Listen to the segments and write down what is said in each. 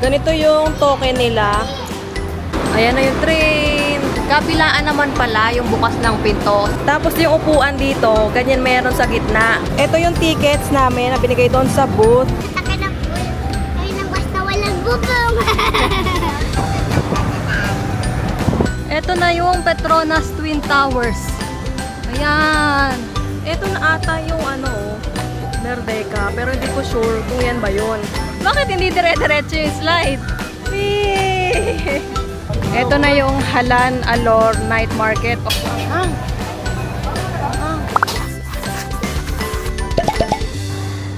Ganito yung token nila. Ayan na yung train. Kabilaan naman pala yung bukas ng pinto. Tapos yung upuan dito, ganyan meron sa gitna. Ito yung tickets namin na binigay doon sa booth. Taka na po. Kayo nang basta walang bubong. Ito na yung Petronas Twin Towers. Ayan. Ito na ata yung Merdeka. Pero hindi ko sure kung yan ba yun. Bakit hindi dire-diretso yung slide? Whee! Ito na yung Halan Alor Night Market.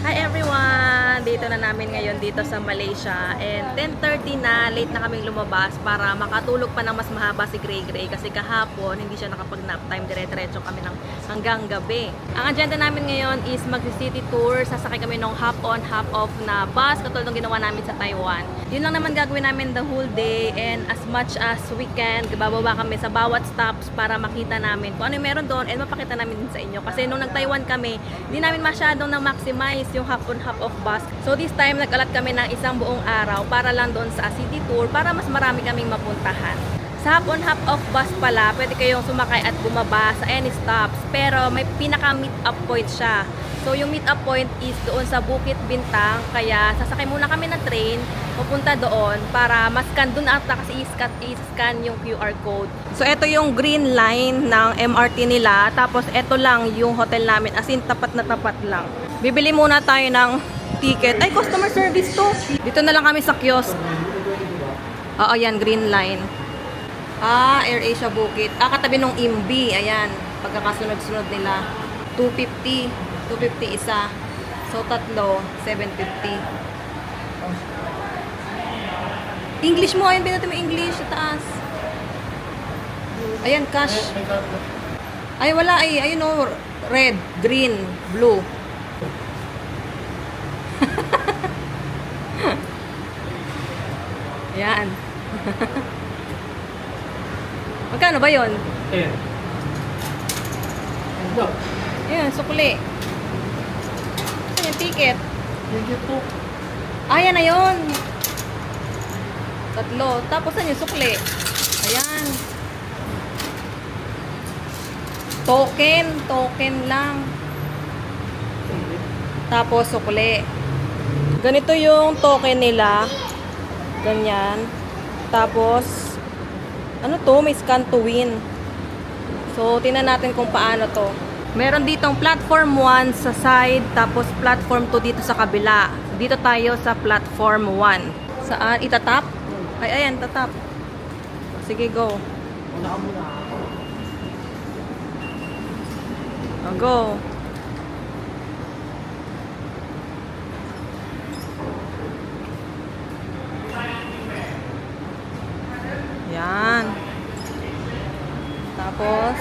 Hi everyone! Dito na namin ngayon dito sa Malaysia. And 10:30 na, late na kaming lumabas para makatulog pa ng mas mahaba si Gray Gray. Kasi kahapon, hindi siya nakapag-nap time. Dire-diretso kami hanggang gabi. Ang agenda namin ngayon is mag-city tour. Sasakay kami ng hop-on, hop-off na bus. Katulad ng ginawa namin sa Taiwan. Yun lang naman gagawin namin the whole day. And as much as we can, bababa kami sa bawat stops para makita namin kung ano yung meron doon and mapakita namin din sa inyo. Kasi nung nag-Taiwan kami, hindi namin masyadong na-maximize yung hop-on, hop-off bus. So this time, nag-alat kami ng isang buong araw para lang doon sa city tour para mas marami kaming mapuntahan. Sa hop-on, hop-off bus pala, pwede kayong sumakay at bumaba sa any stops. Pero may pinaka-meet-up point siya. So yung meet-up point is doon sa Bukit Bintang. Kaya sasakay muna kami ng train, pupunta doon para mas-scan doon ata kasi i-scan yung QR code. So ito yung green line ng MRT nila. Tapos ito lang yung hotel namin. As in, tapat na tapat lang. Bibili muna tayo ng ticket. Ay, customer service to. Dito na lang kami sa kiosk. Oo, yan, green line. AirAsia Bukit. Katabi nung IMB. Ayan, pagkakasunod-sunod nila. 250. 250 isa. So, tatlo, 750. English mo. Ayun, binati mo English sa taas. Ayan, cash. Ay, wala. Ay, ayun o. Red, green, blue. Ayan. Magkano ba yun? Ayan. Ayan, sukli. Saan yung ticket? Ticket po. Ayan na yun. Tatlo. Tapos saan yung sukli? Ayan. Token. Token lang. Tapos sukli. Ganito yung token nila. Ganyan. Tapos, ano to? May scan to win. So, tingnan natin kung paano to. Meron ditong platform 1 sa side, tapos platform 2 dito sa kabila. Dito tayo sa platform 1. Saan? Itatap? Ay, ayan, tatap. Sige, go. Go. Yan. Tapos,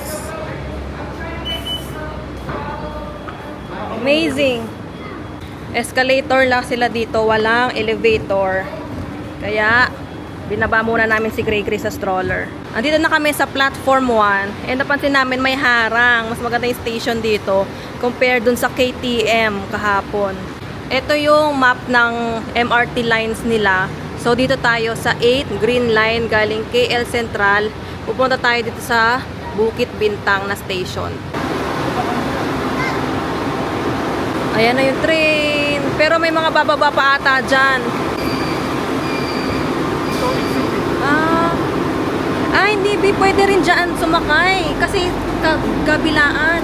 amazing. Escalator lang sila dito, walang elevator. Kaya, binaba muna namin si Gray Gray sa stroller. Andito na kami sa platform 1. And napansin namin may harang. Mas maganda yung station dito compared dun sa KTM kahapon. Ito yung map ng MRT lines nila. So, dito tayo sa 8, green line, galing KL Central. Pupunta tayo dito sa Bukit Bintang na station. Ayan na yung train. Pero may mga bababa pa ata dyan. Hindi, pwede rin dyan sumakay. Kasi kabilaan.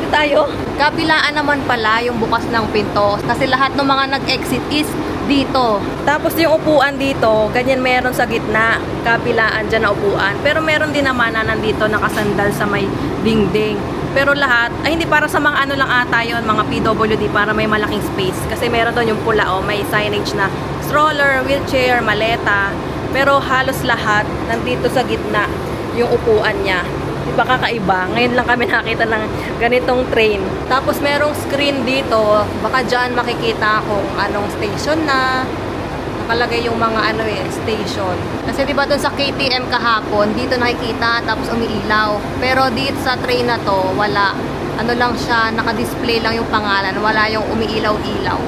Dito tayo. Kabilaan naman pala yung bukas ng pinto. Kasi lahat ng mga nag-exit is dito. Tapos yung upuan dito, ganyan meron sa gitna. Kabilaan dyan na upuan. Pero meron din naman na nandito nakasandal sa may dingding. Pero lahat, ay hindi para sa mga ano lang ata yun, mga PWD para may malaking space. Kasi meron doon yung pula may signage na stroller, wheelchair, maleta. Pero halos lahat nandito sa gitna yung upuan niya. Diba kakaiba? Ngayon lang kami nakita ng ganitong train. Tapos merong screen dito. Baka dyan makikita kung anong station na. Nakalagay yung mga station. Kasi diba dun sa KTM kahapon, dito nakikita tapos umiilaw. Pero dito sa train na to, wala. Ano lang siya, naka-display lang yung pangalan. Wala yung umiilaw-ilaw.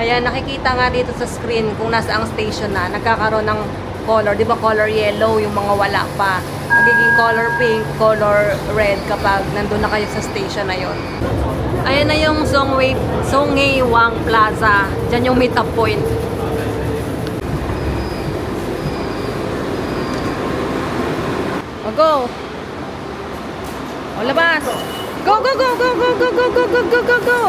Ayan, nakikita nga dito sa screen kung nasa ang station na, nagkakaroon ng color. Di ba color yellow yung mga wala pa? Magiging color pink, color red kapag nandun na kayo sa station na yon. Ayan na yung Songaewang Plaza. Diyan yung meet-up point. O, go! O, labas! Go, go, go, go, go, go, go, go, go, go, go, go!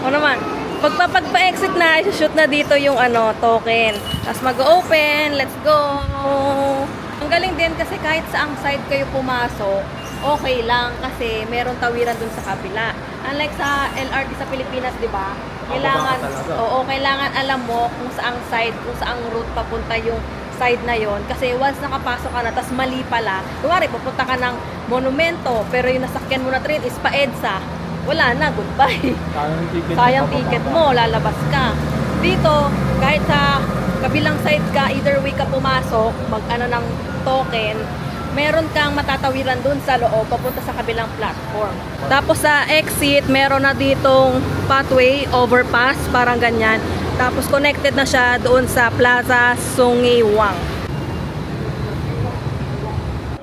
O naman, pagpa-exit na, shoot na dito yung token. Tapos mag-open, let's go! Ang galing din kasi kahit saang side kayo pumasok, okay lang kasi meron tawiran dun sa kabila. Unlike sa LRT sa Pilipinas, di ba? Kailangan alam mo kung saang side, kung saang route papunta yung side na yon. Kasi once nakapasok ka na, tas mali pala, kunwari, pupunta ka ng monumento, pero yung nasakyan mo na train is pa-EDSA. Wala na, goodbye. Sayang ticket mo, lalabas ka. Dito, kahit sa kabilang side ka, either way ka pumasok, ng token, meron kang matatawiran dun sa loob, papunta sa kabilang platform. Tapos sa exit, meron na ditong pathway, overpass, parang ganyan. Tapos connected na siya doon sa Plaza Songaewang.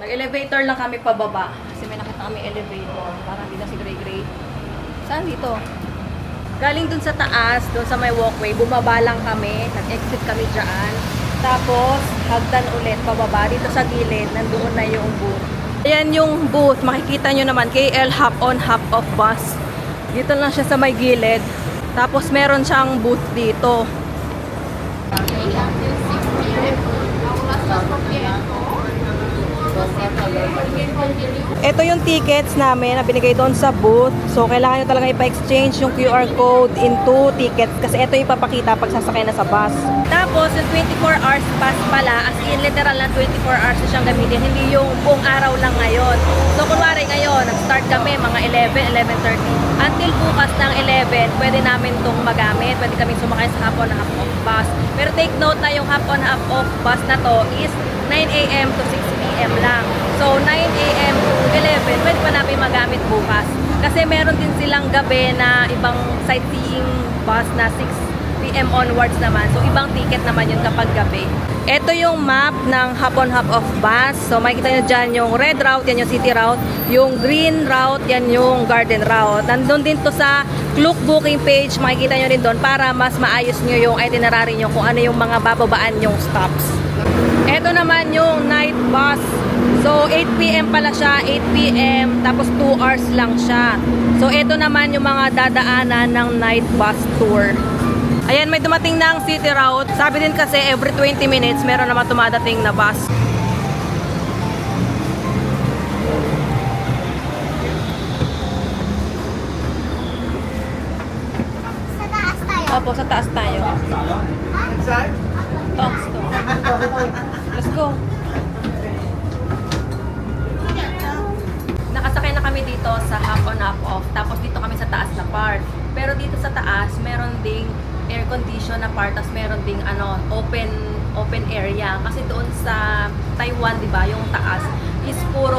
Nag-elevator lang kami pababa. Kasi may nakita kami elevator. Parang hindi na si Gray Gray. Saan dito? Galing dun sa taas, dun sa may walkway, bumaba lang kami. Nag-exit kami dyan. Tapos, hagdan ulit pababa. Dito sa gilid, nandoon na yung booth. Ayan yung booth. Makikita nyo naman, KL Hop On, Hop Off Bus. Dito lang siya sa may gilid. Tapos meron siyang booth dito. Ito yung tickets namin na binigay doon sa booth. So, kailangan nyo talaga ipa-exchange yung QR code into tickets kasi ito yung papakita pag sasakay na sa bus. Tapos, yung 24 hours pass pala, as in literal na 24 hours na siyang gamitin, hindi yung buong araw lang ngayon. So, kunwari ngayon, nag-start kami mga 11, 11:30. Until bukas ng 11, pwede namin itong magamit. Pwede kami sumakay sa hop on, hop off bus. Pero take note na yung hop on, hop off bus na to is 9 a.m. to 6 p.m. lang. So, 9 a.m. to 11, pwede pa namin magamit bukas. Kasi meron din silang gabi na ibang sightseeing bus na 6 p.m. onwards naman. So, ibang ticket naman yun kapag gabi. Ito yung map ng hop on, hop off bus. So, makikita nyo dyan yung red route, yan yung city route. Yung green route, yan yung garden route. Nandun din to sa Klook booking page. Makikita nyo rin doon para mas maayos nyo yung itinerary nyo kung ano yung mga bababaan yung stops. Ito naman yung night bus. So, 8 p.m. pala siya, 8 p.m. Tapos 2 hours lang siya. So, ito naman yung mga dadaanan ng night bus tour. Ayan, may dumating na ang city route. Sabi din kasi every 20 minutes meron naman tumadating na bus. Sa taas tayo. Opo, sa taas tayo. Talks to. Let's go. Nakasakay na kami dito sa hop on, hop off. Tapos dito kami sa taas na part. Pero dito sa taas, meron ding air condition na part. Tapos meron ding open area. Kasi doon sa Taiwan, di ba, yung taas is puro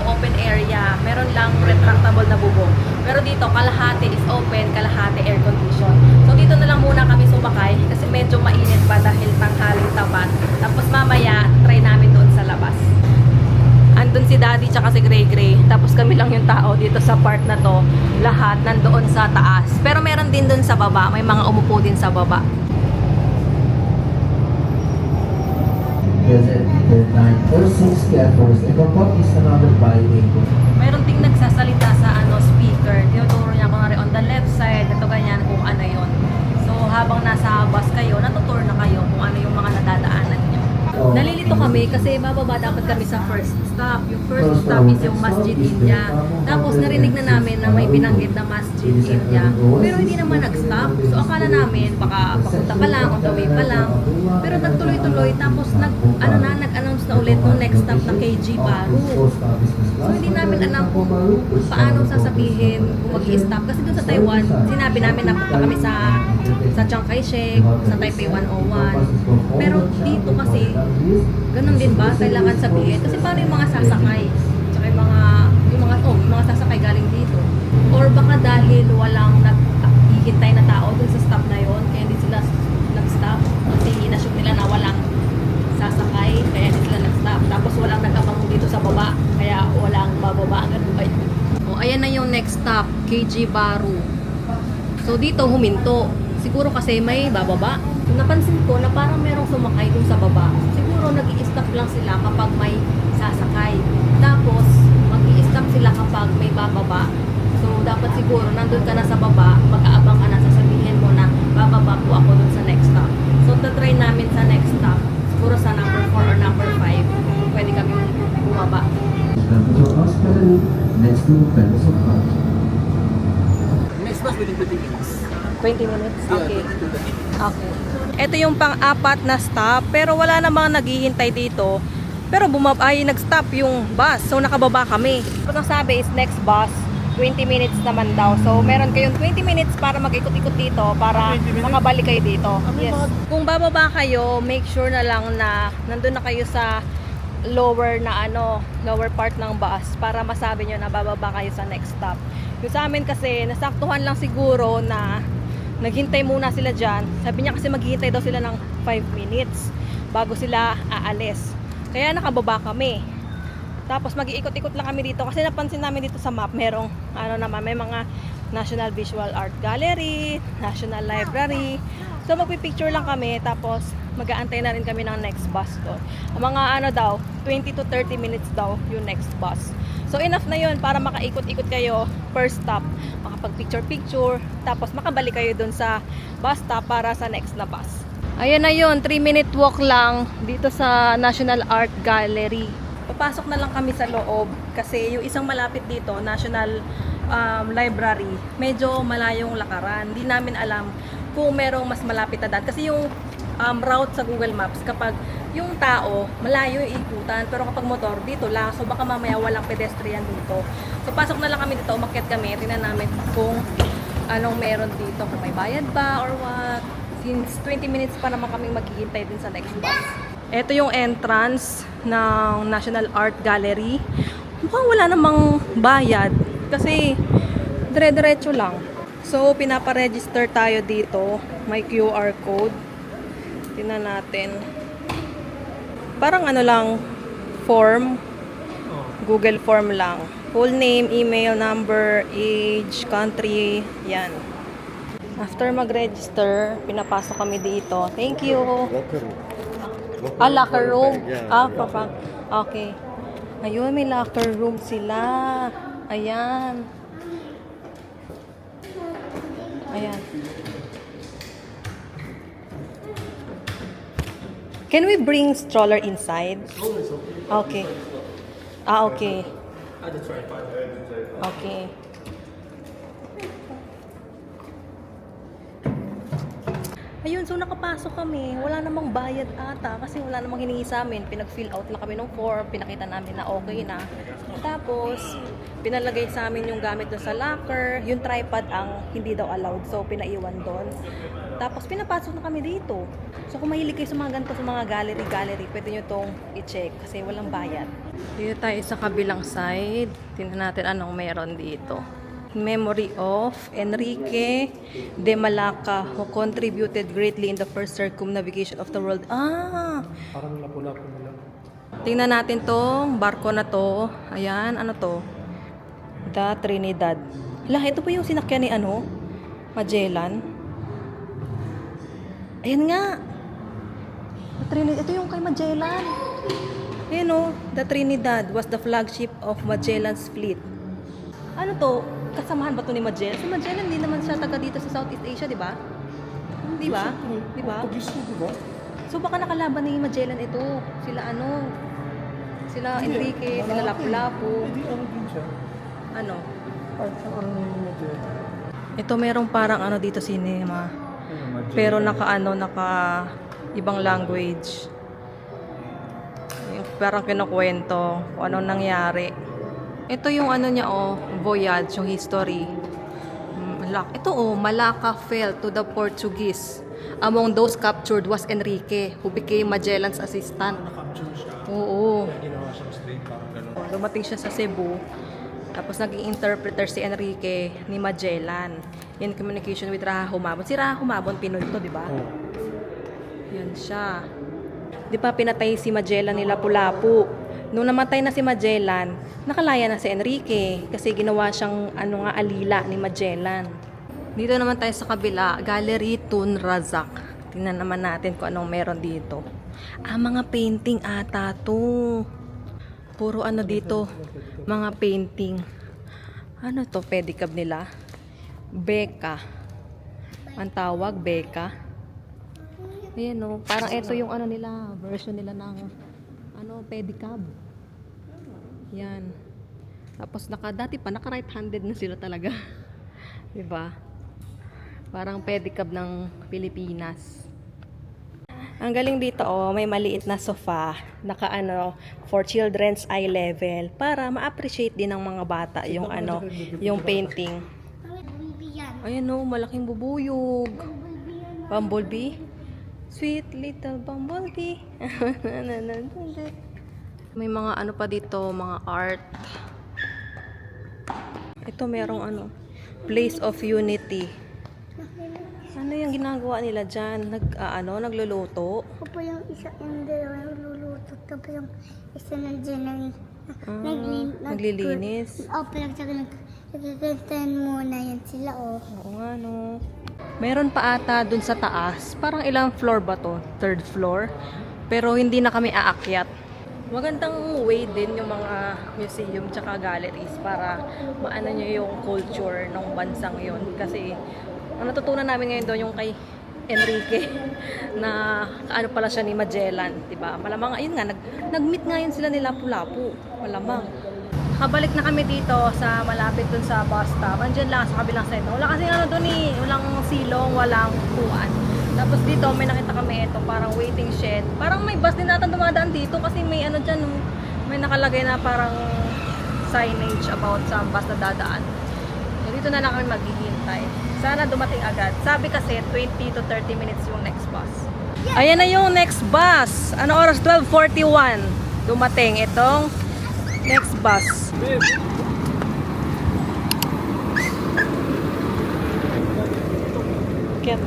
open area. Meron lang retractable na bubong. Pero dito, kalahati is open, kalahati air condition. So dito na lang muna kami sumakay kasi medyo mainit pa dahil tanghaling tapat. Tapos mamaya, try namin doon sa labas. Andun si Daddy tsaka si Gray Gray. Tapos kami lang yung tao dito sa part na to. Lahat nandoon sa taas. Pero meron din doon sa baba. May mga umupo din sa baba. Meron ding nagsasalita sa speaker. Tinuturo niya kung on the left side, ito ganyan kung ano yon. So habang nasa bus kayo, natuturo na kayo kung ano yung mga nadadaanan niyo. Nalilito kami kasi bababa dapat kami sa first stop. Yung first stop is yung Masjid India. Tapos narinig na namin na may binanggit na Masjid India. Pero hindi naman nag-stop. So akala namin baka papunta pa lang, on the way pa lang. Pero nagtuloy-tuloy. Tapos nag-announce na ulit ng next stop na KG Baru. So hindi namin alam kung paano sasabihin kung mag-i-stop. Kasi doon sa Taiwan, sinabi namin na punta kami sa Chiang Kai-shek, sa Taipei 101. Pero dito kasi, ganun din ba? Kailangan sabihin. Kasi paano yung mga sasakay? Tsaka yung mga sasakay galing dito. Or baka dahil walang naghihintay na ang next stop, KG Baru. So dito huminto. Siguro kasi may bababa. Napansin ko na parang merong sumakay dun sa baba. Siguro nag-i-stop lang sila kapag may sasakay. Tapos mag-i-stop sila kapag may bababa. So dapat siguro nandun ka na sa baba, mag-aabang ka na, sasabihin mo na bababa po ako dun sa next stop. So try namin sa next stop. Siguro sa number 4 or number 5, pwede kami bumaba. Next to Pencil Park. Next bus within 20 minutes. 20 minutes? Okay. Yeah, 20 minutes. Okay. Ito yung pang-apat na stop, pero wala namang naghihintay dito. Pero nag-stop yung bus, so nakababa kami. Ang sabi is next bus, 20 minutes naman daw. So meron kayong 20 minutes para mag-ikot-ikot dito, para makabalik kayo dito. Yes. Kung bababa kayo, make sure na lang na nandun na kayo sa lower part ng bus para masabi nyo na bababa kayo sa next stop. Yung sa amin kasi, nasaktuhan lang siguro na naghintay muna sila dyan. Sabi niya kasi maghihintay daw sila ng 5 minutes bago sila aalis. Kaya nakababa kami. Tapos mag-iikot-ikot lang kami dito kasi napansin namin dito sa map, merong may mga National Visual Art Gallery, National Library. So magpipicture lang kami, tapos mag-aantay na rin kami ng next bus doon. Ang mga 20 to 30 minutes daw yung next bus. So enough na yun para makaikot-ikot kayo per stop, makapag-picture-picture, tapos makabalik kayo doon sa bus stop para sa next na bus. Ayan na yun, 3-minute walk lang dito sa National Art Gallery. Papasok na lang kami sa loob kasi yung isang malapit dito, National Library, medyo malayong lakaran. Hindi namin alam kung merong mas malapit na daan. Kasi yung route sa Google Maps, kapag yung tao, malayo yung ikutan. Pero kapag motor, dito lang. So baka mamaya walang pedestrian dito. So pasok na lang kami dito, umakyat kami. Tingnan namin kung anong meron dito. Kung may bayad ba or what. Since 20 minutes pa naman kami maghihintay din sa next bus. Ito yung entrance ng National Art Gallery. Mukhang wala namang bayad kasi dire-diretso lang. So, pinapa-register tayo dito. May QR code. Tingnan natin. Parang lang, form. Google form lang. Full name, email, number, age, country. Yan. After mag-register, pinapasok kami dito. Thank you. Locker room. Papang. Okay. Ayun, may locker room sila. Ayan. Ayan. Can we bring stroller inside? Okay. Okay. Okay. Ayun, so nakapasok kami. Wala namang bayad ata kasi wala namang hiningi sa amin. Pinag-fill out lang kami ng form. Pinakita namin na okay na. Tapos, pinalagay sa amin yung gamit doon sa locker. Yung tripod ang hindi daw allowed. So, pinaiwan doon. Tapos, pinapasok na kami dito. So, kung mahilig kayo sa mga ganito, sa mga gallery, pwede nyo itong i-check kasi walang bayad. Dito tayo sa kabilang side. Tingnan natin anong meron dito. Memory of Enrique de Malacca, who contributed greatly in the first circumnavigation of the world. Parang lapu-lapu nila. Tingnan natin tong barko na to. Ayan, ano to? The Trinidad. Hala, ito pa yung sinakyan ni Magellan. Ayan nga. The Trinidad. Ito yung kay Magellan. Ayan the Trinidad was the flagship of Magellan's fleet. Ano to? Kasamahan ba to ni Magellan? Si Magellan, hindi naman siya taga dito sa Southeast Asia, di ba? Di ba? Di ba? So baka nakalaban ni Magellan ito. Sila Enrique, sila Lapu-Lapu. din siya. Ano? Parang Ito merong parang dito cinema. Pero naka ibang language. Yung parang kinukwento kung anong nangyari. Ito yung niya voyage, yung history. Ito Malacca fell to the Portuguese. Among those captured was Enrique, who became Magellan's assistant. na-capture siya. Oo. Kaya ginawa siyang slave, parang gano'n. Dumating siya sa Cebu. Tapos naging interpreter si Enrique ni Magellan in communication with Raha Humabon. Si Raha Humabon, Pinoy to, di ba? Oh. Yan siya. Di ba pinatay si Magellan ni Lapu-Lapu Nung namatay na si Magellan, nakalaya na si Enrique kasi ginawa siyang alila ni Magellan. Dito naman tayo sa kabila, Gallery Tun Razak. Tingnan naman natin kung anong meron dito. Mga painting ata to. Puro dito, mga painting. Ano to, pedicab nila? Beka. Ang tawag, Beka. Ayan o, parang ito yung nila, version nila ng pedicab. Yan. Tapos dati pa, naka right-handed na sila talaga. Diba? Parang pedicab ng Pilipinas. Ang galing dito may maliit na sofa, naka for children's eye level para ma-appreciate din ng mga bata yung yung painting. Ayan malaking bubuyog. Bumblebee. Sweet little bumblebee. May mga pa dito, mga art. Ito merong Place of Unity. Ano yung ginagawa nila dyan? Nagluluto? Ako po yung isa yung dalawa nagluluto. Tapos yung isa nandiyan Naglilinis. Opo, nagkakantahan muna yan sila Oo nga Meron pa ata dun sa taas. Parang ilang floor ba to? Third floor. Pero hindi na kami aakyat. Magandang way din yung mga museum tsaka galleries para maano nyo yung culture ng bansang yon. Kasi ang natutunan namin ngayon doon yung kay Enrique na pala siya ni Magellan, diba? Malamang ayun nga nag-meet nga yun sila ni Lapu-Lapu. Malamang. Kabalik na kami dito sa malapit dun sa bus stop. Andiyan lang sa kabilang side. Wala kasi doon walang silong, walang upuan. Tapos dito may nakita kami ito, parang waiting shed. Parang may bus din natin dumadaan dito kasi may dyan, may nakalagay na parang signage about sa bus na dadaan. Dito na lang kami maghihintay. Sana dumating agad. Sabi kasi 20 to 30 minutes yung next bus. Ayan na yung next bus. Ano oras? 12:41. Dumating itong next bus. Kaya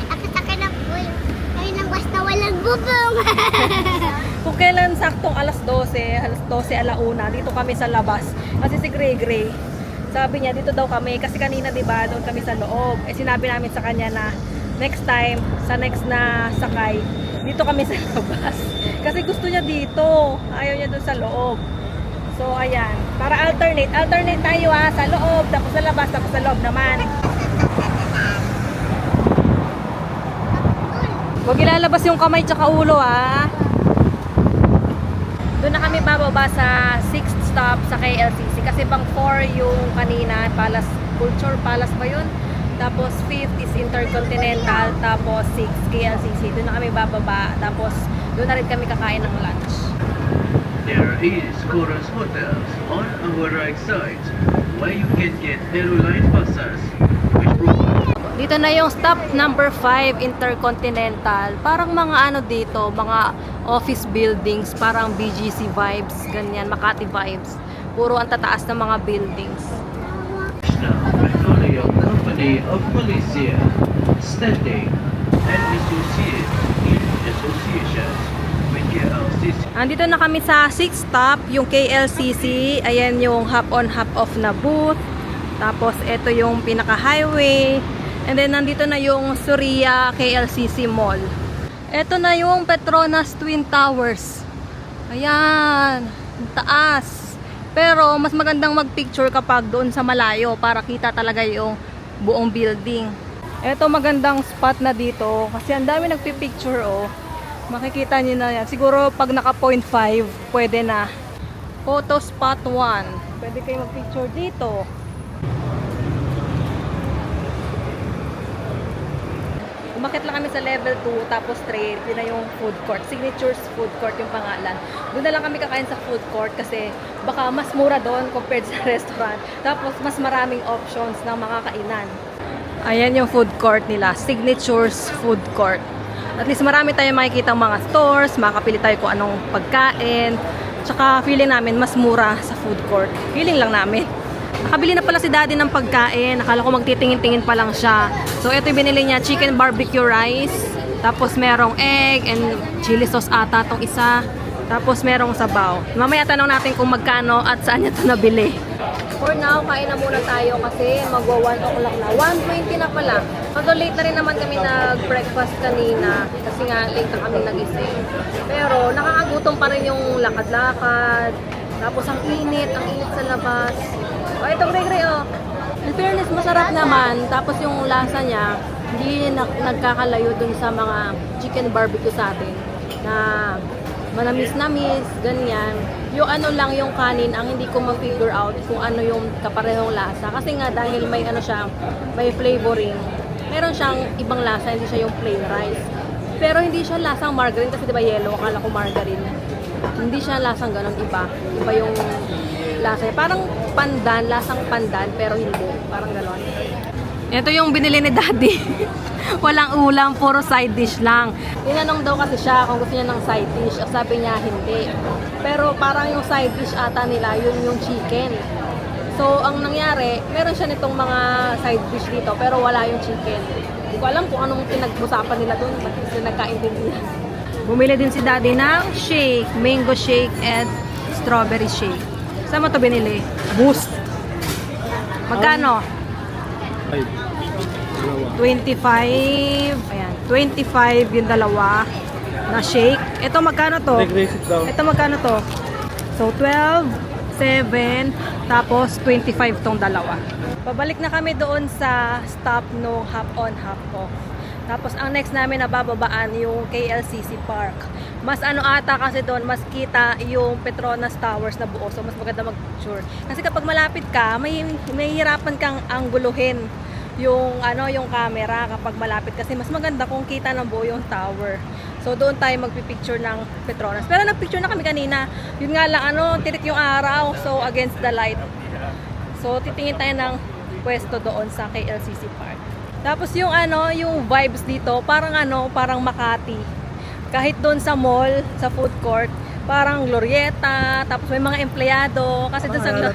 Akit-akit na po yung kayo ng basta walang bubong. kung kailan saktong alas 12 alauna, dito kami sa labas. Kasi si Gray, sabi niya dito daw kami kasi kanina 'di ba doon kami sa loob. Sinabi namin sa kanya na next time, sa next na sakay, dito kami sa labas. Kasi gusto niya dito, ayaw niya doon sa loob. So ayan, para alternate tayo sa loob, tapos sa labas, tapos sa loob naman. Huwag ilalabas yung kamay tsaka ulo Doon na kami bababa sa 6th stop sa KLCC kasi pang 4 yung kanina, Culture Palace ba yun? Tapos 5th is Intercontinental, tapos 6 KLCC. Doon na kami bababa, tapos doon na rin kami kakain ng lunch. There is Chorus Hotels on our right side where you can get Aeroline buses which provide Dito na yung stop number 5, Intercontinental. Parang mga dito, mga office buildings, parang BGC vibes, ganyan, Makati vibes. Puro ang tataas ng mga buildings. Petroleum Company of Malaysia, standing and associate in association with KLCC. Andito na kami sa 6th stop, yung KLCC. Ayan yung hop-on, hop-off na booth. Tapos ito yung pinaka-highway. And then nandito na yung Suria KLCC Mall. Ito na yung Petronas Twin Towers. Ayan, ang taas. Pero mas magandang mag-picture kapag doon sa malayo para kita talaga yung buong building. Ito magandang spot na dito kasi ang dami nagpi-picture Makikita niyo na yan. Siguro pag naka 0.5 pwede na. Photo spot 1. Pwede kayo mag-picture dito. Umakit lang kami sa level 2, tapos straight, yun na yung food court. Signatures Food Court yung pangalan. Doon na lang kami kakain sa food court kasi baka mas mura doon compared sa restaurant. Tapos mas maraming options ng mga kainan. Ayan yung food court nila, Signatures Food Court. At least marami tayong makikita mga stores, makakapili tayo kung anong pagkain. Tsaka feeling namin mas mura sa food court. Feeling lang namin. Nakabili na pala si daddy ng pagkain. Nakala ko magtitingin-tingin pa lang siya. So, ito yung binili niya, chicken barbecue rice. Tapos merong egg and chili sauce ata tong isa. Tapos merong sabaw. Mamaya tanong natin kung magkano at saan niya ito nabili. For now, kain na muna tayo kasi magwa 1 o'clock na. 1:20 na pala. Although late na rin naman kami nag-breakfast kanina kasi nga late na kami nagising. Pero nakakagutom pa rin yung lakad-lakad. Tapos ang init sa labas. O ito, Gray, oh. In fairness, masarap naman. Tapos yung lasa niya, hindi nagkakalayo dun sa mga chicken barbecue sa atin na manamis-namis, ganyan. Yung ano lang yung kanin ang hindi ko ma-figure out kung ano yung kaparehong lasa. Kasi nga dahil may ano siya, may flavoring. Meron siyang ibang lasa, hindi siya yung plain rice. Pero hindi siya lasang margarine kasi 'di ba yellow, akala ko margarine. Hindi siya lasang ganun, iba. Iba yung lasa. Parang pandan, lasang pandan pero hindi, parang gano'n. Ito yung binili ni Daddy. Walang ulam, puro side dish lang. Tinanong daw kasi siya kung gusto niya ng side dish. Sabi niya hindi. Pero parang yung side dish ata nila, yun yung chicken. So, ang nangyari, meron siya nitong mga side dish dito, pero wala yung chicken. Hindi ko alam kung anong pinag-usapan nila doon. Ba't kasi nagkaintindihan. Bumili din si Daddy ng shake, mango shake and strawberry shake. Saan mo ito binili? Boost. Magkano? Ay, 25. Ayan, 25 yung dalawa na shake. Ito magkano to? Nag-raise it down. Ito magkano to? So 12, 7, tapos 25 tong dalawa. Pabalik na kami doon sa stop no hop on hop off. Tapos ang next namin na bababaan yung KLCC Park. Mas ano ata kasi doon, mas kita yung Petronas Towers na buo. So mas maganda mag-picture. Kasi kapag malapit ka, may hirapan kang angguluhin yung ano yung camera kapag malapit kasi mas maganda kung kita ng buo yung tower. So doon tayo magpi-picture ng Petronas. Pero nag-picture na kami kanina. Yun nga lang ano, tirik yung araw. So against the light. So titingin tayo ng pwesto doon sa KLCC Park. Tapos yung ano, yung vibes dito, parang ano, parang Makati. Kahit doon sa mall, sa food court, parang Glorieta, tapos may mga empleyado kasi doon sa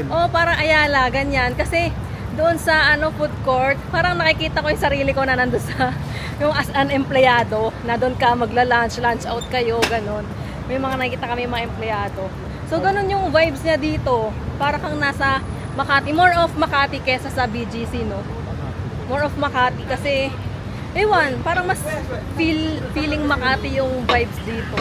oh, parang Ayala, ganyan. Kasi doon sa ano food court, parang nakikita ko yung sarili ko na nandoon sa yung as an empleyado, na doon ka magla-lunch, lunch out kayo, ganun. May mga nakikita kami mga empleyado. So ganun yung vibes niya dito. Para kang nasa Makati, more of Makati kesa sa BGC, no? More of Makati kasi ewan, parang mas feeling Makati yung vibes dito.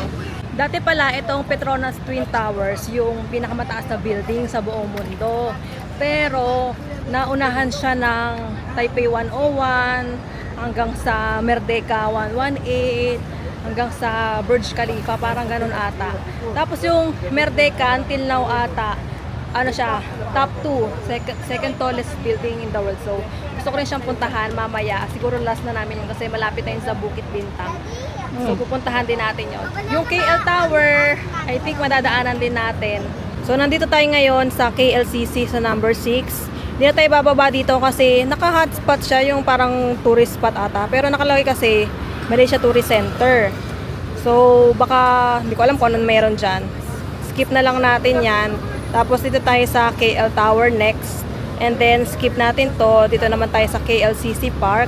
Dati pala itong Petronas Twin Towers yung pinakamataas na building sa buong mundo. Pero naunahan siya ng Taipei 101 hanggang sa Merdeka 118 hanggang sa Burj Khalifa, parang ganun ata. Tapos yung Merdeka until now ata ano siya, top 2, second tallest building in the world. So, gusto ko rin siyang puntahan mamaya. Siguro last na namin yun kasi malapit na yun sa Bukit Bintang. So, pupuntahan din natin yun. Yung KL Tower, I think madadaanan din natin. So, nandito tayo ngayon sa KLCC sa number 6. Hindi na tayo bababa dito kasi naka-hotspot siya, yung parang tourist spot ata. Pero nakalagay kasi Malaysia Tourist Center. So, baka, hindi ko alam kung anong meron dyan. Skip na lang natin yan. Tapos dito tayo sa KL Tower next. And then skip natin to. Dito naman tayo sa KLCC Park.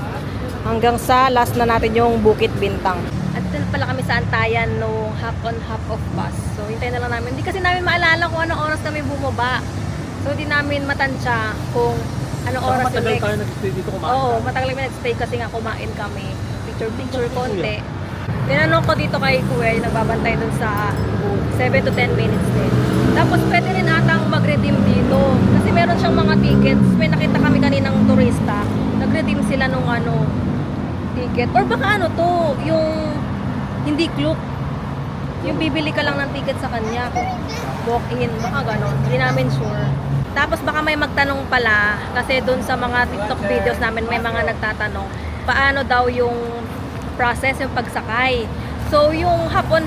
Hanggang sa last na natin yung Bukit Bintang. At dito pala kami sa antayan no hop on hop off bus. So hintayin na lang namin. Hindi kasi namin maalala kung anong oras kami bumaba. So hindi namin matansya kung anong oras yung matagal next. tayo nag-stay dito kumain. Oo, matagal kami nag-stay kasi nga kumain kami. Picture konti. Tinanong ko dito kay Kuya, yung nagbabantay dun sa booth. 7 to 10 minutes din. Tapos pwede rin atang mag-redeem dito. Kasi meron siyang mga tickets. May nakita kami kaninang turista. Nag-redeem sila nung ano, ticket. Or baka ano to, yung hindi Klook. Yung bibili ka lang ng ticket sa kanya. Walk-in, baka ganon. Hindi namin sure. Tapos baka may magtanong pala, kasi dun sa mga TikTok videos namin may mga nagtatanong, paano daw yung process, yung pagsakay. So, yung hop-on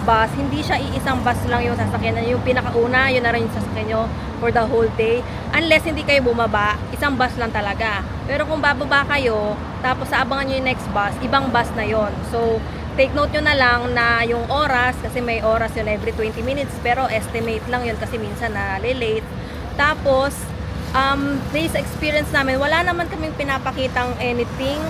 bus, hindi siya iisang bus lang yung sasakyan. Yung pinakauna, yun na rin yung sasakyan nyo for the whole day. Unless hindi kayo bumaba, isang bus lang talaga. Pero kung bababa kayo, tapos abangan nyo yung next bus, ibang bus na yon. So, take note nyo na lang na yung oras, kasi may oras yun every 20 minutes, pero estimate lang yun kasi minsan na late. Tapos, based sa experience namin, wala naman kaming pinapakitang anything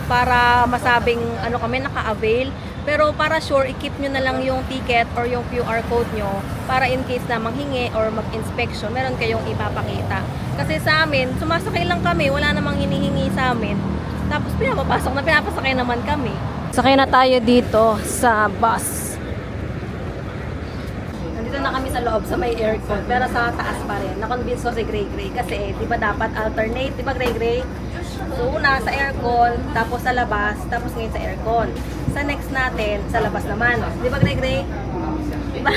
para masabing ano kami naka-avail. Pero para sure, i-keep nyo na lang yung ticket or yung QR code nyo para in case na manghingi or mag-inspection, meron kayong ipapakita. Kasi sa amin, sumasakay lang kami, wala namang hinihingi sa amin. Tapos pinapasakay naman kami. Sakay na tayo dito sa bus. Nandito na kami sa loob sa may aircon, pero sa taas pa rin. Na-convince ko si Gray Gray kasi di ba dapat alternate, di ba Gray Gray? So una sa aircon, tapos sa labas, tapos ngayon sa aircon. Sa next natin, sa labas naman. Di ba Gray Gray? Diba?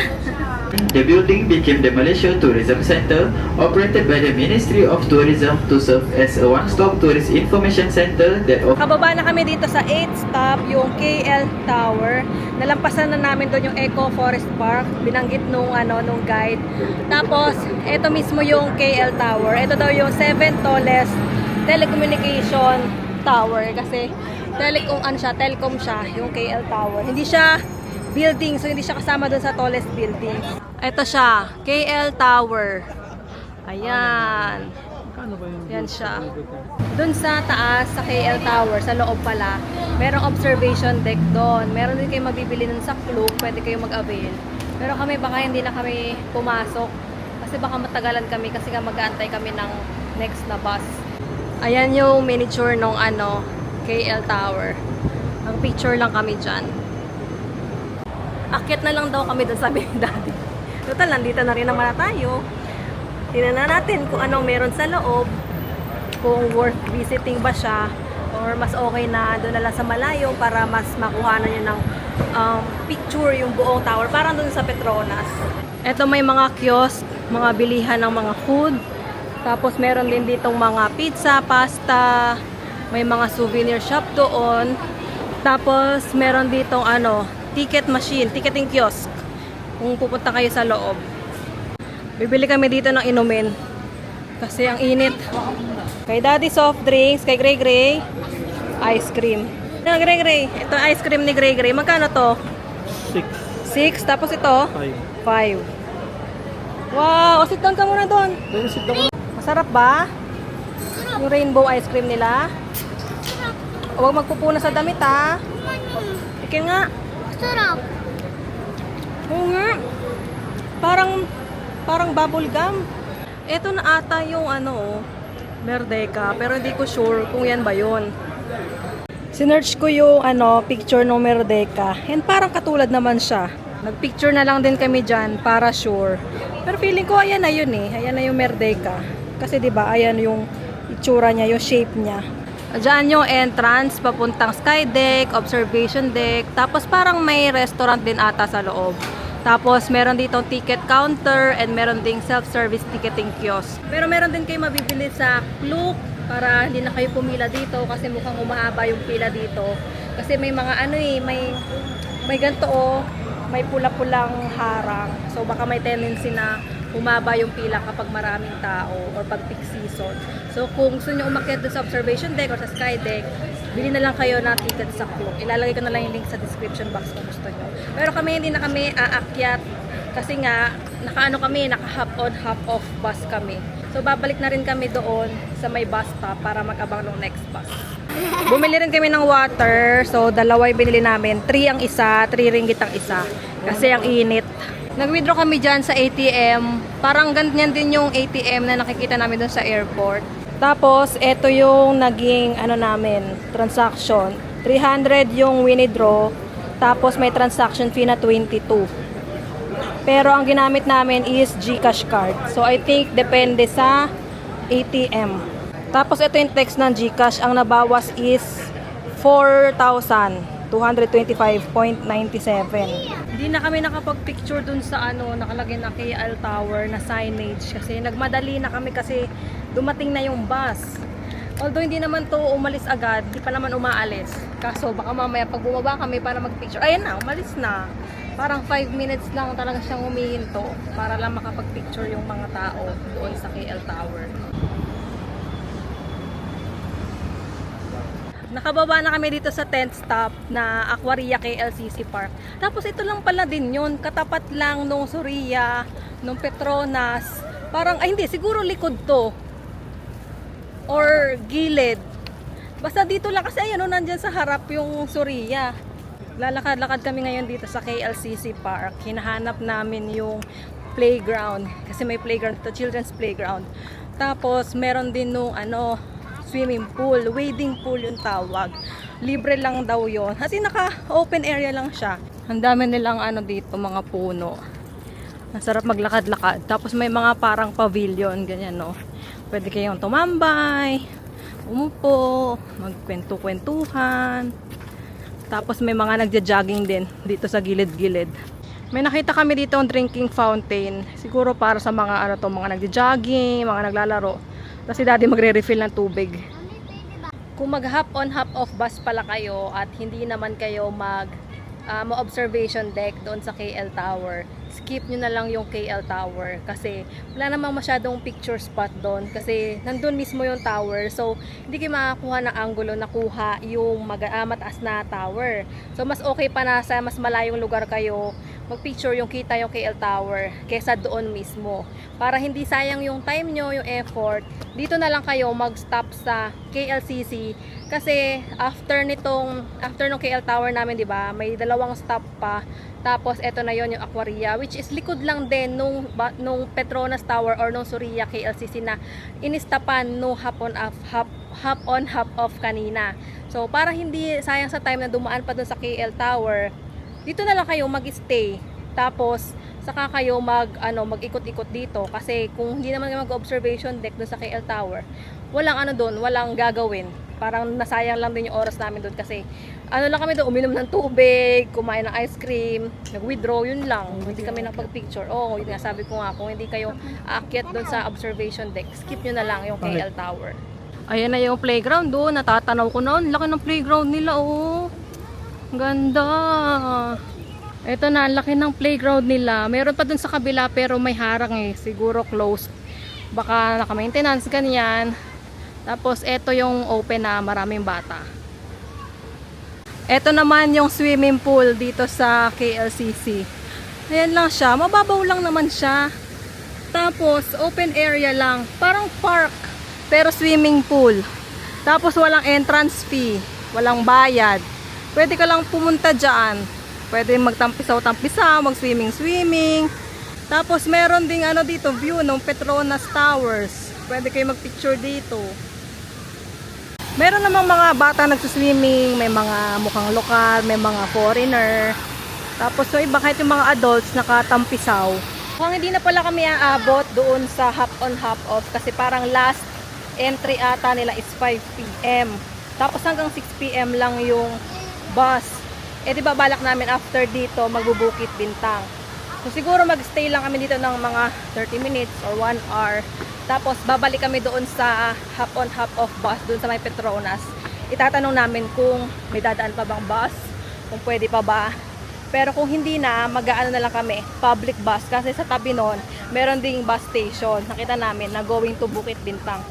The building became the Malaysia Tourism Center, operated by the Ministry of Tourism to serve as a one-stop tourist information center that Kababa na kami dito sa 8th stop, yung KL Tower. Nalampasan na namin doon yung Eco Forest Park. Binanggit nung guide. Tapos, ito mismo yung KL Tower. Ito daw yung 7th tallest telecommunication tower. Kasi, telecom siya, yung KL Tower. Hindi siya building, so hindi siya kasama doon sa tallest building. Ito siya, KL Tower. Ayan. Kano ba yung Yan siya. Doon sa taas, sa KL Tower, sa loob pala, merong observation deck doon. Meron din kayo mabibili nun sa Klook, pwede kayo mag-avail. Pero kami, baka hindi na kami pumasok. Kasi baka matagalan kami, kasi nga mag-aantay kami ng next na bus. Ayan yung miniature nung KL Tower. Ang picture lang kami dyan. Akyat na lang daw kami doon, sabi ni Daddy. Total, nandito na rin naman na tayo. Tingnan na natin kung anong meron sa loob. Kung worth visiting ba siya. Or mas okay na doon na lang sa malayo para mas makuha na nyo ng picture yung buong tower. Parang doon sa Petronas. Ito may mga kiosk, mga bilihan ng mga food. Tapos meron din ditong mga pizza, pasta. May mga souvenir shop doon. Tapos meron ditong ticket machine, ticketing kiosk. Kung pupunta kayo sa loob. Bibili kami dito ng inumin. Kasi ang init. Kay Daddy soft drinks, kay Gray Gray ice cream. Gray Gray, ito ice cream ni Gray Gray. Magkano to? 6. Tapos ito? 5. Wow, sit down ka muna doon. Masarap ba? Yung rainbow ice cream nila. Huwag magpupuna sa damit ha. Ikin nga. Sarap. Oo nga. Parang bubble gum. Ito na ata yung Merdeka, pero hindi ko sure kung yan ba yun. Sinearch ko yung picture ng Merdeka, and parang katulad naman siya. Nagpicture na lang din kami dyan para sure. Pero feeling ko ayan na yun eh. Ayan na yung Merdeka. Kasi 'di ba, ayan yung itsura niya, yung shape niya. Diyan yung entrance papuntang sky deck, observation deck. Tapos parang may restaurant din ata sa loob. Tapos meron dito ticket counter and meron ding self-service ticketing kiosk. Pero meron din kayo mabibili sa Klook para hindi na kayo pumila dito kasi mukhang umahaba yung pila dito. Kasi may mga may ganito may pula-pulang harang. So baka may tendency na umaba yung pila kapag maraming tao or pag peak season. So kung gusto nyo umakyat doon sa observation deck or sa sky deck, bili na lang kayo ng ticket sa Klook. Ilalagay ko na lang yung link sa description box kung gusto nyo. Pero kami hindi na kami aakyat kasi nga naka half on half off bus kami. So babalik na rin kami doon sa may bus stop para mag-abang ng next bus. Bumili rin kami ng water. So dalawa yung binili namin. 3 ang isa, 3 ringgit ang isa. Kasi ang init. Nag-withdraw kami dyan sa ATM. Parang ganyan din yung ATM na nakikita namin doon sa airport. Tapos, ito yung naging namin, transaction. 300 yung withdraw. Tapos, may transaction fee na 22. Pero, ang ginamit namin is GCash card. So, I think, depende sa ATM. Tapos, ito yung text ng GCash. Ang nabawas is 4,225.97. Hindi na kami nakapag-picture dun sa nakalagay na KL Tower na signage kasi nagmadali na kami kasi dumating na yung bus. Although hindi naman to umalis agad, hindi pa naman umaalis. Kaso baka mamaya pag bumaba kami para mag-picture, ayun na, umalis na. Parang 5 minutes lang talaga siyang humihinto para lang makapag-picture yung mga tao doon sa KL Tower. Nakababa na kami dito sa 10th stop na Aquaria KLCC Park. Tapos ito lang pala din yun. Katapat lang nung Suria, nung Petronas. Parang, ay hindi, siguro likod to. Or gilid. Basta dito lang kasi ayun, nandyan sa harap yung Suria. Lalakad-lakad kami ngayon dito sa KLCC Park. Hinahanap namin yung playground. Kasi may playground dito, children's playground. Tapos meron din nung swimming pool, wading pool yung tawag. Libre lang daw yon. Kasi naka-open area lang siya. Ang dami nilang dito, mga puno. Masarap maglakad-lakad. Tapos may mga parang pavilion, ganyan no. Pwede kayong tumambay, umupo, magkwento-kwentuhan. Tapos may mga nagja-jogging din dito sa gilid-gilid. May nakita kami dito ang drinking fountain. Siguro para sa mga mga nagja-jogging, mga naglalaro. Tapos si daddy magre-refill ng tubig. Kung mag-hop on hop off bus pala kayo at hindi naman kayo observation deck doon sa KL Tower, skip nyo na lang yung KL Tower kasi wala namang masyadong picture spot doon kasi nandun mismo yung tower, so hindi kayo makakuha ng angulo na kuha yung mataas na tower. So mas okay pa na sa mas malayong lugar kayo magpicture yung kita yung KL Tower kesa doon mismo, para hindi sayang yung time nyo, yung effort. Dito na lang kayo mag-stop sa KLCC kasi after nung KL Tower namin, di ba, may dalawang stop pa. Tapos eto na yon yung Aquaria, which is likod lang din nung Petronas Tower or nung Suria KLCC na inistapan no hop on hop off kanina. So para hindi sayang sa time na dumaan pa dun sa KL Tower, dito na lang kayo mag-stay. Tapos saka kayo mag-ikot-ikot dito kasi kung hindi naman kayo mag-observation deck doon sa KL Tower, walang doon, walang gagawin. Parang nasayang lang din yung oras namin doon kasi lang kami doon, uminom ng tubig, kumain ng ice cream, nag-withdraw, yun lang. Hindi kami nakapag-picture. Yun nga, sabi ko nga, kung hindi kayo aakyat doon sa observation deck, skip nyo na lang yung KL Tower. Ayan na yung playground doon, natatanaw ko na. Laki ng playground nila, ganda. Ito na, laki ng playground nila. Meron pa dun sa kabila pero may harang siguro closed. Baka naka-maintenance ganyan. Tapos ito yung open na maraming bata. Ito naman yung swimming pool dito sa KLCC. Ayan lang siya, mababaw lang naman siya. Tapos open area lang, parang park pero swimming pool. Tapos walang entrance fee, walang bayad. Pwede ka lang pumunta dyan. Pwede magtampisaw-tampisaw, mag-swimming-swimming. Tapos meron ding dito view ng Petronas Towers. Pwede kayo mag-picture dito. Meron namang mga bata nagsuswimming, may mga mukhang lokal, may mga foreigner. Tapos so iba kahit yung mga adults nakatampisaw. Kung hindi na pala kami aabot doon sa hop on hop off kasi parang last entry ata nila is 5 PM. Tapos hanggang 6 PM lang yung bus. Di ba balak namin after dito magbubukit Bintang. So siguro magstay lang kami dito ng mga 30 minutes or 1 hour. Tapos babalik kami doon sa hop on hop off bus doon sa may Petronas. Itatanong namin kung may dadaan pa bang bus, kung pwede pa ba. Pero kung hindi na, mag-aano na lang kami, public bus kasi sa tabi noon meron ding bus station. Nakita namin na going to Bukit Bintang.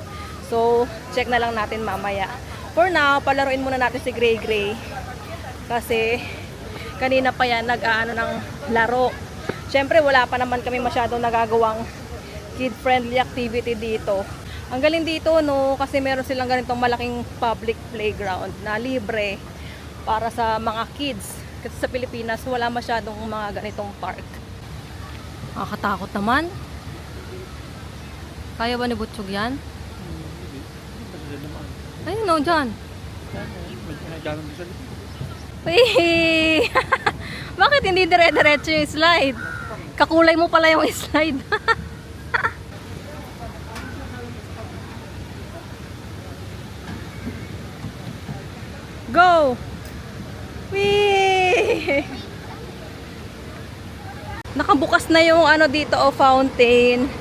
So check na lang natin mamaya. For now, palaruin muna natin si Gray Gray. Kasi kanina pa yan nag-aano ng laro. Syempre wala pa naman kami masyadong nagagawang kid-friendly activity dito. Ang galing dito kasi meron silang ganitong malaking public playground na libre para sa mga kids. Kasi sa Pilipinas wala masyadong mga ganitong park. Nakakatakot naman. Kaya ba ni Butchog yan? Ayun dyan. Bakit hindi dire-diretso yung slide? Kakulay mo pala yung slide. Go! Whee! Nakabukas na yung dito fountain.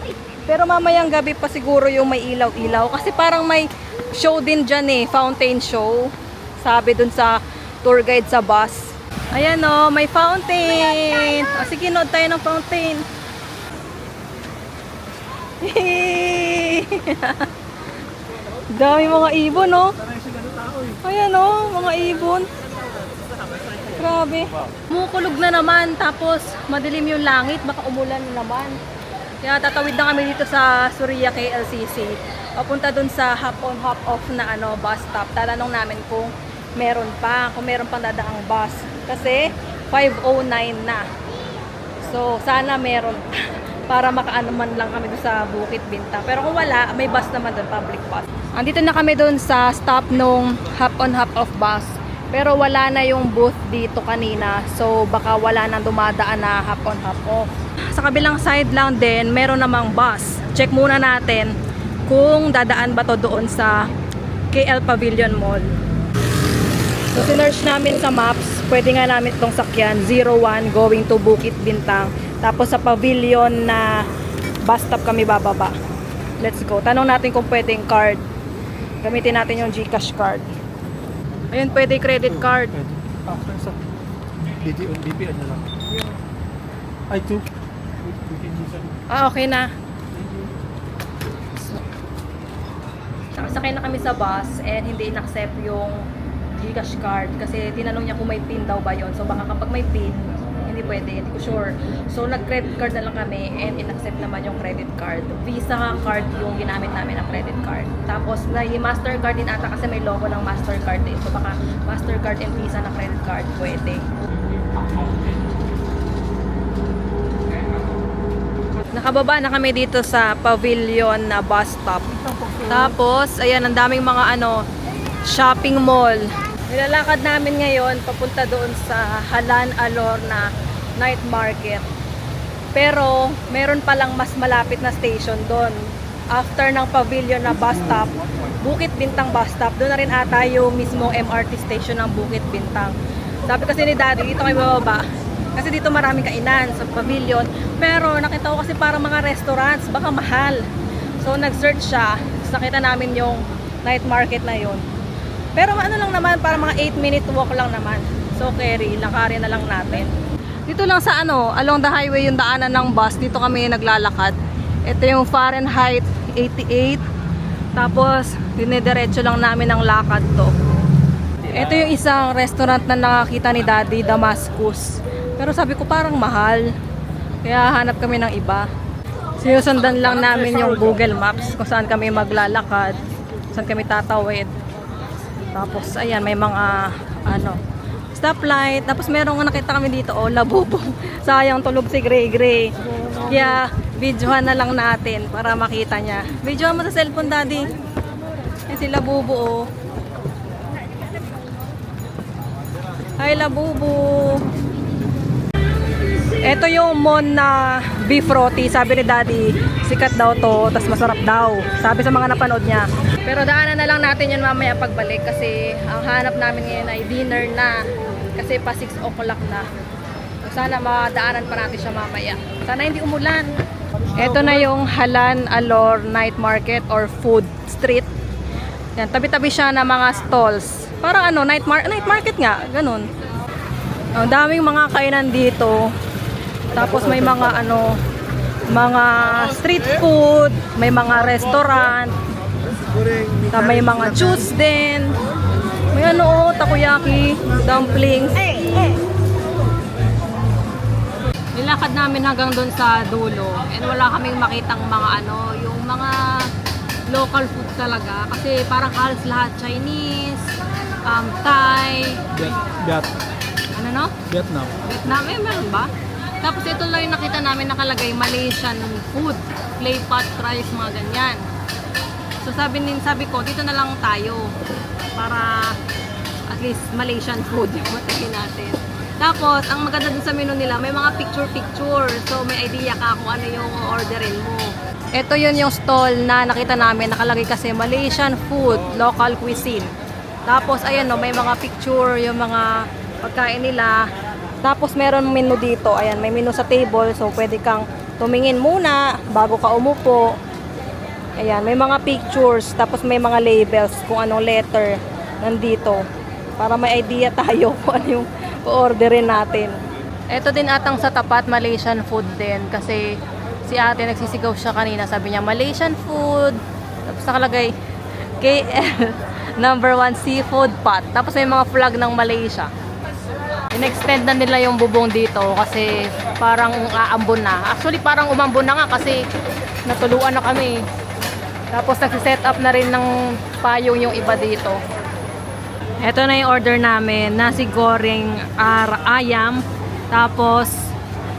Pero mamayang gabi pa siguro yung may ilaw-ilaw. Kasi parang may show din dyan fountain show. Sabi dun sa tour guide sa bus. Ayan may fountain. Sige, nood tayo ng fountain. Dami mga ibon, Ayan, mga ibon. Grabe. Mukulog na naman, tapos madilim yung langit, baka umulan naman. Kaya tatawid na kami dito sa Suria KLCC. papunta dun sa hop on hop off na bus stop. Tatanong namin kung meron pang dadaang bus. Kasi 5:09 na. So, sana meron para makaano man lang kami dun sa Bukit Bintang. Pero kung wala, may bus naman dun, public bus. Andito na kami dun sa stop nung hop on hop off bus. Pero wala na yung booth dito kanina. So, baka wala nang dumadaan na hop on hop off. Sa kabilang side lang din, meron namang bus. Check muna natin kung dadaan ba to doon sa KL Pavilion Mall. So, sinearch namin sa maps. Pwede nga namin itong sakyan. 01 going to Bukit Bintang. Tapos sa Pavilion na bus stop kami bababa. Let's go. Tanong natin kung pwedeng card. Gamitin natin yung GCash card. Ayun, pwede credit card. Pwede. After sa BPN na lang. Ay, 2. Okay na. Sakay na kami sa bus and hindi in-accept yung GCash card kasi tinanong niya kung may PIN daw ba yon. So baka kapag may PIN, hindi pwede, hindi ko sure. So nag-credit card na lang kami and in-accept naman yung credit card. Visa card yung ginamit namin na credit card. Tapos may Mastercard din ata kasi may logo ng Mastercard din. So baka Mastercard and Visa na credit card pwede. Nakababa na kami dito sa Pavilion na bus stop. Tapos, ayan, ang daming mga shopping mall. Nilalakad namin ngayon papunta doon sa Halan Alor na night market. Pero, meron palang mas malapit na station doon. After ng Pavilion na bus stop, Bukit Bintang bus stop, doon na rin ata yung mismong MRT station ng Bukit Bintang. Sabi kasi ni Daddy, dito kayo bababa. Kasi dito maraming kainan sa Pavilion. Pero nakita ko kasi parang mga restaurants, baka mahal. So nag-search siya. So, nakita namin yung night market na yon. Pero ano lang naman, parang mga 8-minute walk lang naman. So carry, lakarin na lang natin. Dito lang sa along the highway yung daanan ng bus. Dito kami naglalakad. Ito yung Fahrenheit 88. Tapos dinidiretso lang namin ang lakad to. Ito yung isang restaurant na nakakita ni Daddy, Damascus. Pero sabi ko parang mahal. Kaya hanap kami ng iba. Sinusundan lang namin yung Google Maps kung saan kami maglalakad, saan kami tatawid. Tapos ayan, may mga stoplight. Tapos merong nakita kami dito, labubo. Sayang tulog si Gray Gray. Kaya videohan na lang natin para makita niya. Videohan mo sa cellphone, Daddy. Yan si Labubo. Hi, Labubo. Ito yung Mon na beef roti. Sabi ni Daddy, sikat daw to, tas masarap daw. Sabi sa mga napanood niya. Pero daanan na lang natin yun mamaya pagbalik kasi ang hanap namin ngayon ay dinner na. Kasi pa 6 o'clock na. Sana madaanan pa natin siya mamaya. Sana hindi umulan. Ito na yung Halan Alor Night Market or Food Street. Yan, tabi-tabi siya ng mga stalls. Parang night market nga, ganun. Ang daming mga kainan dito. Tapos may mga mga street food, may mga restaurant, may mga juice din. May takoyaki, dumplings. Nilakad namin hanggang doon sa dulo and wala kaming makitang mga yung mga local food talaga kasi parang halos lahat Chinese, Thai, Vietnam. Vietnam, meron ba? Tapos ito lang yung nakita namin nakalagay Malaysian food, clay pot rice, mga ganyan. So sabi ko, dito na lang tayo para at least Malaysian food yung matikin natin. Tapos, ang maganda dun sa menu nila, may mga picture-picture. So, may idea ka kung ano yung orderin mo. Ito yun yung stall na nakita namin. Nakalagay kasi Malaysian food, local cuisine. Tapos, ayan may mga picture, yung mga pagkain nila. Tapos, meron menu dito. Ayan, may menu sa table. So, pwede kang tumingin muna bago ka umupo. Ayan, may mga pictures. Tapos, may mga labels kung anong letter nandito. Para may idea tayo kung ano yung orderin natin. Ito din atang sa tapat, Malaysian food din. Kasi si ate nagsisigaw siya kanina. Sabi niya, Malaysian food. Tapos nakalagay, KL number 1 seafood pot. Tapos may mga flag ng Malaysia. In-extend na nila yung bubong dito kasi parang aambon na. Actually, parang umambon na nga kasi natuluan na kami. Tapos nagsiset up na rin ng payong yung iba dito. Ito na yung order namin. Nasi goreng ayam. Tapos,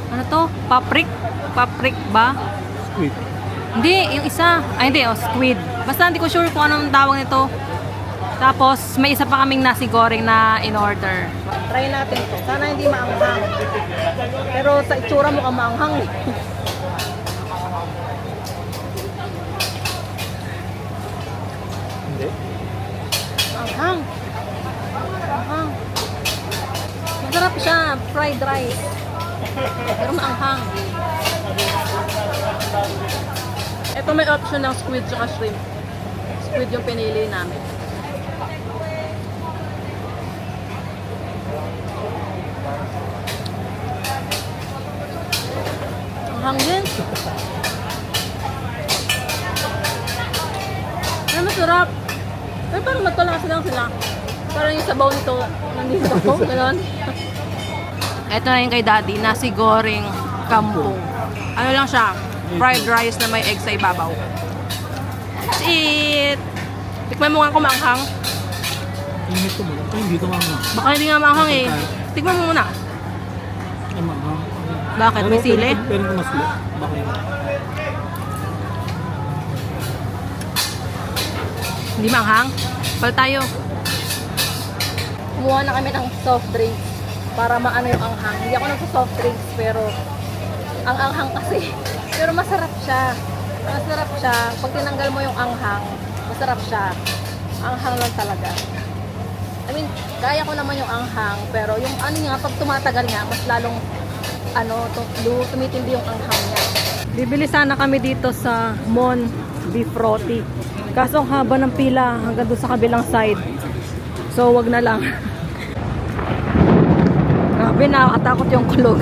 ano to? Paprik? Paprik ba? Squid. Hindi, yung isa. Ay, hindi. Squid. Basta hindi ko sure kung anong tawag nito. Tapos, may isa pa kaming nasi goreng na in-order. Try natin to. Sana hindi maanghang. Pero sa itsura mo ka maanghang. Hindi. Maanghang. Maanghang. Masarap siya. Fried rice. Pero maanghang. Ito may option ng squid at shrimp. Squid yung pinili namin. Ang hangin. Ay, masarap. Ay, parang nagtalakas lang sila. Parang yung sabaw nito, nandito ako, gano'n. Ito na yung kay Daddy, nasi goreng kampung. Ano lang siya, fried rice na may egg sa ibabaw. That's it! Tikman mo nga kung maanghang. Init ko muna. Ay, hindi ito mga. Baka hindi nga maanghang eh. Tikman mo muna. Ay, mga. Bakit? May sili? Pero ito masli. Baka yun. Hindi maanghang? Pal tayo. Kumuha na kami ng soft drinks para maano yung anghang. Hindi ako nagsa-soft drinks pero ang anghang kasi. Pero masarap siya. Masarap siya. Pag tinanggal mo yung anghang, masarap siya. Anghang lang talaga. I mean, kaya ko naman yung anghang pero yung ano nga, pag tumatagal nga, mas lalong tumitindi yung anghang niya. Bibili sana kami dito sa Mon Beef Roti. Kaso ang haba ng pila hanggang doon sa kabilang side. So, wag na lang. Grabe, nakakatakot yung kulog.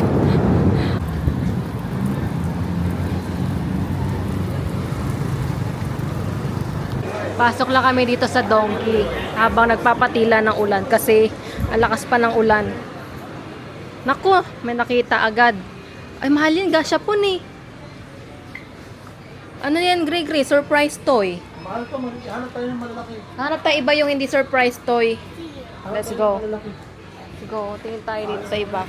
Pasok lang kami dito sa Donkey habang nagpapatila ng ulan kasi ang lakas pa ng ulan. Naku, may nakita agad. Ay, mahal yun, gasya po ni. Ano yan, Gregory? Surprise toy. Mahal to, hanap tayo ng malalaki. Hanap tayo iba yung hindi surprise toy. Let's go. Let's go. Tingin tayo dito sa iba.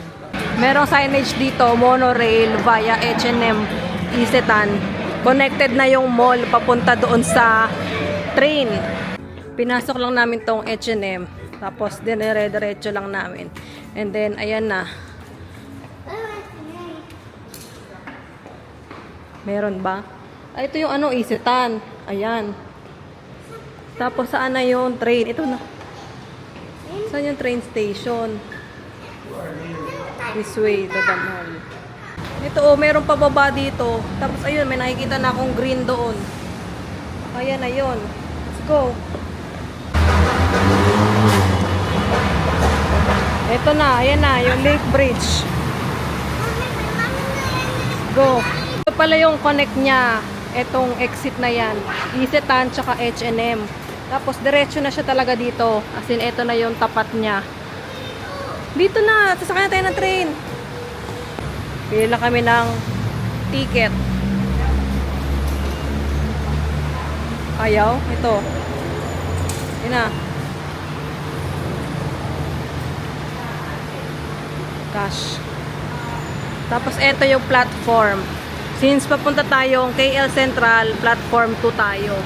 Merong signage dito, monorail via H&M Isetan. Connected na yung mall papunta doon sa train. Pinasok lang namin tong H&M. Tapos dinere-diretso lang namin. And then, ayan na. Meron ba? Ay, ito yung ano, Isetan. Ayan. Tapos, saan na yung train? Ito na. Saan yung train station? This way to the mall. Ito, oh, merong pababa dito. Tapos, ayun, may nakikita na akong green doon. Ayan, ayun. Let's go. Ito na, ayan na, yung Lake Bridge. Go. Ito pala yung connect niya. Itong exit na yan. Isetan, tsaka H&M. Tapos, diretso na siya talaga dito. As in, ito na yung tapat niya. Dito na, sasakay na tayo ng train. Pili lang kami ng ticket. Ayaw, ito. Yun na. Cash. Tapos, ito yung platform. Since papunta tayong KL Central, platform 2 tayo.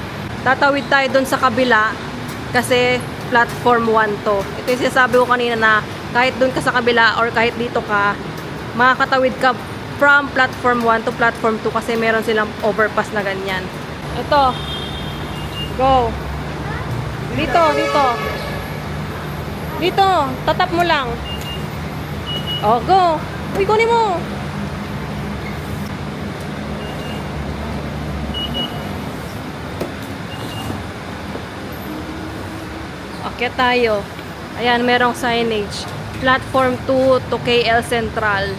Tatawid tayo dun sa kabila kasi platform 1 to. Ito yung sinasabi ko kanina na kahit dun ka sa kabila or kahit dito ka, makakatawid ka from platform 1 to platform 2 kasi meron silang overpass na ganyan. Ito. Go. Dito, dito. Dito, tatap mo lang. Oh, go. Uy, kunin mo. Okay tayo. Ayan, merong signage. Platform 2 to KL Central.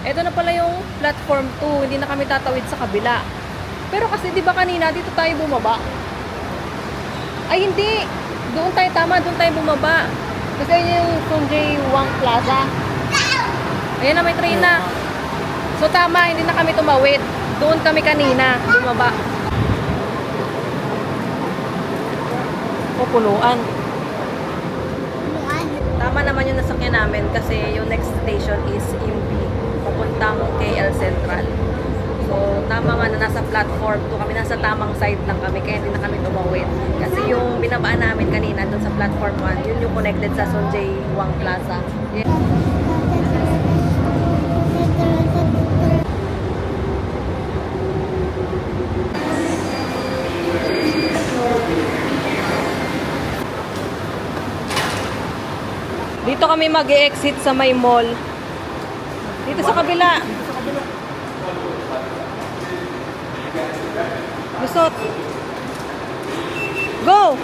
Ito na pala yung platform 2. Hindi na kami tatawid sa kabila. Pero kasi di ba kanina dito tayo bumaba? Ay hindi. Doon tayo tama. Doon tayo bumaba. Kasi yun yung Sunjay Wang Plaza. Ayan na, may train na. So tama, hindi na kami tumawid. Doon kami kanina bumaba. O punuan. Buwan. Tama naman yung nasakyan namin kasi yung next station is Imbi, papuntang KL Central. So, tama nga na nasa platform 2 kami, nasa tamang side lang kami, kaya hindi na kami tumawid. Kasi yung binabaan namin kanina doon sa platform 1, yun yung connected sa Sonjay Wang Plaza. Dito kami mag-exit sa may mall. Dito sa kabila. Lusot. Go!